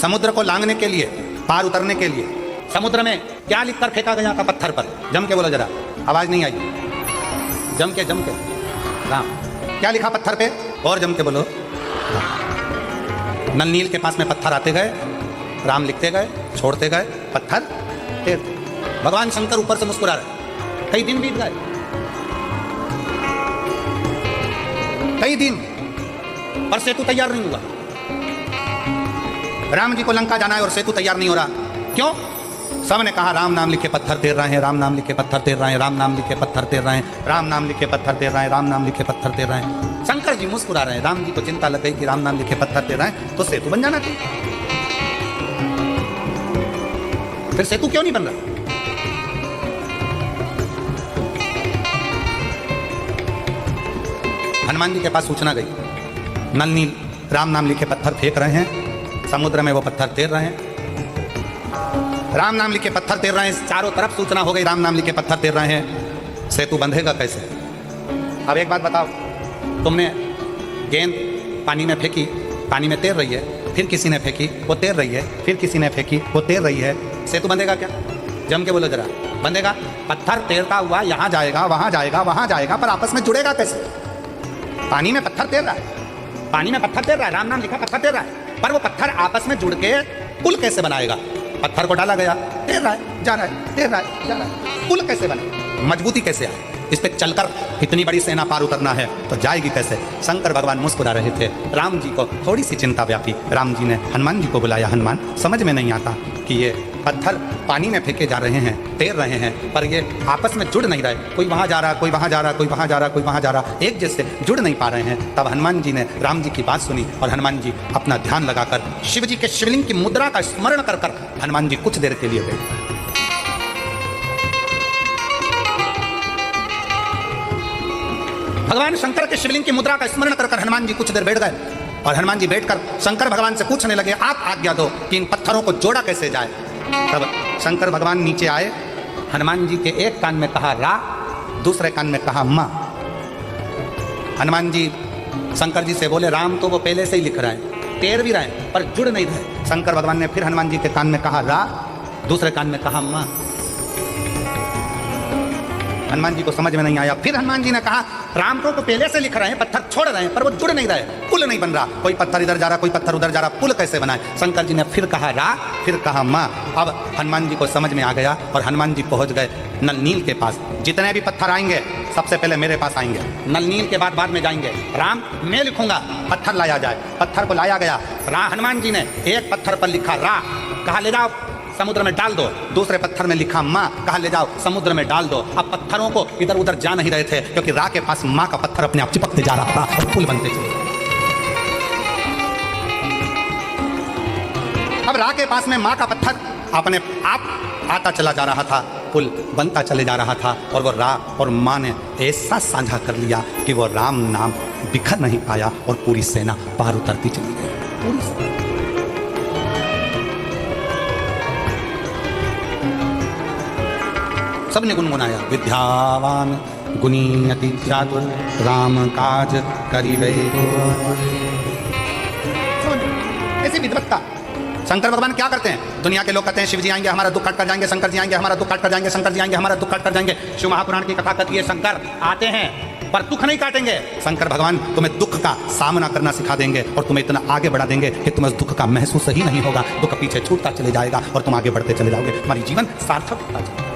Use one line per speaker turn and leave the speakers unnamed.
समुद्र को लांघने के लिए, पार उतरने के लिए समुद्र में क्या लिखकर फेंका गया था पत्थर पर? जम के बोलो जरा, आवाज नहीं आई। जम के राम। क्या लिखा पत्थर पे? और जम के बोलो। नल नील के पास में पत्थर आते गए, राम लिखते गए, छोड़ते गए, पत्थर टेरते। भगवान शंकर ऊपर से मुस्कुरा रहे। कई दिन बीत गए, कई दिन, पर सेतु तैयार नहीं हुआ। राम जी को लंका जाना है और सेतु तैयार नहीं हो रहा। क्यों? सबने कहा राम नाम लिखे पत्थर तैर रहे हैं, राम नाम लिखे पत्थर तैर रहे हैं, राम नाम लिखे पत्थर तैर रहे हैं, राम नाम लिखे पत्थर तैर रहे हैं, राम नाम लिखे पत्थर तैर रहे हैं। शंकर जी मुस्कुरा रहे हैं। राम जी को चिंता लग गई कि राम नाम लिखे पत्थर तैर रहे हैं तो सेतु बन जाना चाहिए। फिर सेतु क्यों नहीं बन रहा? हनुमान जी के पास सूचना गई, नल नील राम नाम लिखे पत्थर फेंक रहे हैं, समुद्र में वो पत्थर तैर रहे हैं, राम नाम लिखे पत्थर तैर रहे हैं। चारों तरफ सूचना हो गई राम नाम लिखे पत्थर तैर रहे हैं। सेतु बंधेगा कैसे? अब एक बात बताओ, तुमने गेंद पानी में फेंकी, पानी में तैर रही है, फिर किसी ने फेंकी, वो तैर रही है, फिर किसी ने फेंकी, वो तैर रही है। सेतु बंधेगा क्या? जम के बोलो जरा, बंधेगा? पत्थर तैरता हुआ यहाँ जाएगा, वहाँ जाएगा, वहाँ जाएगा, पर आपस में जुड़ेगा कैसे? पानी में पत्थर तैर रहा है, पानी में पत्थर तैर रहा है, राम नाम लिखा पत्थर तैर रहा है, पर वो पत्थर आपस में जुड़ के पुल कैसे बनाएगा? पत्थर को डाला गया, तैर रहा है, जा रहा है, तैर रहा है, जा रहा है, पुल कैसे बने? मजबूती कैसे आए? इस पे चलकर इतनी बड़ी सेना पार उतरना है तो जाएगी कैसे? शंकर भगवान मुस्कुरा रहे थे। राम जी को थोड़ी सी चिंता व्यापी। राम जी ने हनुमान जी को बुलाया। हनुमान, समझ में नहीं आता कि ये पत्थर पानी में फेंके जा रहे हैं, तैर रहे हैं, पर ये आपस में जुड़ नहीं रहे। कोई वहाँ जा रहा, कोई वहाँ जा रहा, कोई वहाँ जा रहा, कोई वहाँ जा रहा, एक जैसे जुड़ नहीं पा रहे हैं। तब हनुमान जी ने राम जी की बात सुनी और हनुमान जी अपना ध्यान लगाकर शिव जी के शिवलिंग की मुद्रा का स्मरण कर कर हनुमान जी कुछ देर के लिए बैठे। भगवान शंकर के शिवलिंग की मुद्रा का स्मरण कर कर हनुमान जी कुछ देर बैठ गए और हनुमान जी बैठकर शंकर भगवान से पूछने लगे, आप आज्ञा दो कि इन पत्थरों को जोड़ा कैसे जाए। तब शंकर भगवान नीचे आए, हनुमान जी के एक कान में कहा रा, दूसरे कान में कहा माँ। हनुमान जी शंकर जी से बोले, राम तो वो पहले से ही लिख रहे हैं, तैर भी रहे हैं, पर जुड़ नहीं रहे। शंकर भगवान ने फिर हनुमान जी के कान में कहा रा, दूसरे कान में कहा माँ। हनुमान जी को समझ में नहीं आया। फिर हनुमान जी ने कहा, राम को पहले से लिख रहे हैं, पत्थर छोड़ रहे हैं, पर वो जुड़ नहीं रहे, पुल नहीं बन रहा। कोई पत्थर इधर जा रहा, कोई पत्थर उधर जा रहा, पुल कैसे बनाए? शंकर जी ने फिर कहा रा, फिर कहा माँ। अब हनुमान जी को समझ में आ गया और हनुमान जी पहुंच गए नल नील के पास। जितने भी पत्थर आएंगे सबसे पहले मेरे पास आएंगे, नल नील के बाद में जाएंगे। राम मैं लिखूंगा, पत्थर लाया जाए। पत्थर को लाया गया। हनुमान जी ने एक पत्थर पर लिखा रा, कहा ले जाओ समुद्र में डाल दो। दूसरे पत्थर में लिखा माँ, कहा ले जाओ समुद्र में डाल दो। अब पत्थरों को इधर उधर जा नहीं रहे थे क्योंकि रा के पास माँ का पत्थर अपने आप चिपकते जा रहा था और पुल बनते चले। अब रा के पास में माँ का पत्थर अपने आप आता चला जा रहा था, पुल बनता चले जा रहा था। और वो रा और माँ ने ऐसा साझा कर लिया कि वो राम नाम बिखर नहीं पाया और पूरी सेना पार उतरती चली गई। पूरी सेना। सबने गुनगुनाया, विद्यावान गुणी अति चातुर राम काज करिबे। ऐसी विद्वत्ता। शंकर भगवान क्या करते हैं? दुनिया के लोग कहते हैं शिव जी आएंगे हमारा दुख काट कर जाएंगे, शंकर जी आएंगे हमारा दुख काट कर जाएंगे, शंकर जी आएंगे हमारा दुख काट कर जाएंगे। शिव महापुराण की कथा कहती है शंकर आते हैं पर दुख नहीं काटेंगे। शंकर भगवान तुम्हें दुख का सामना करना सिखा देंगे और तुम्हें इतना आगे बढ़ा देंगे कि तुम्हें उस दुख का महसूस ही नहीं होगा। दुख पीछे छूटता चले जाएगा और तुम आगे बढ़ते चले जाओगे। हमारी जीवन सार्थक होता जाएगा।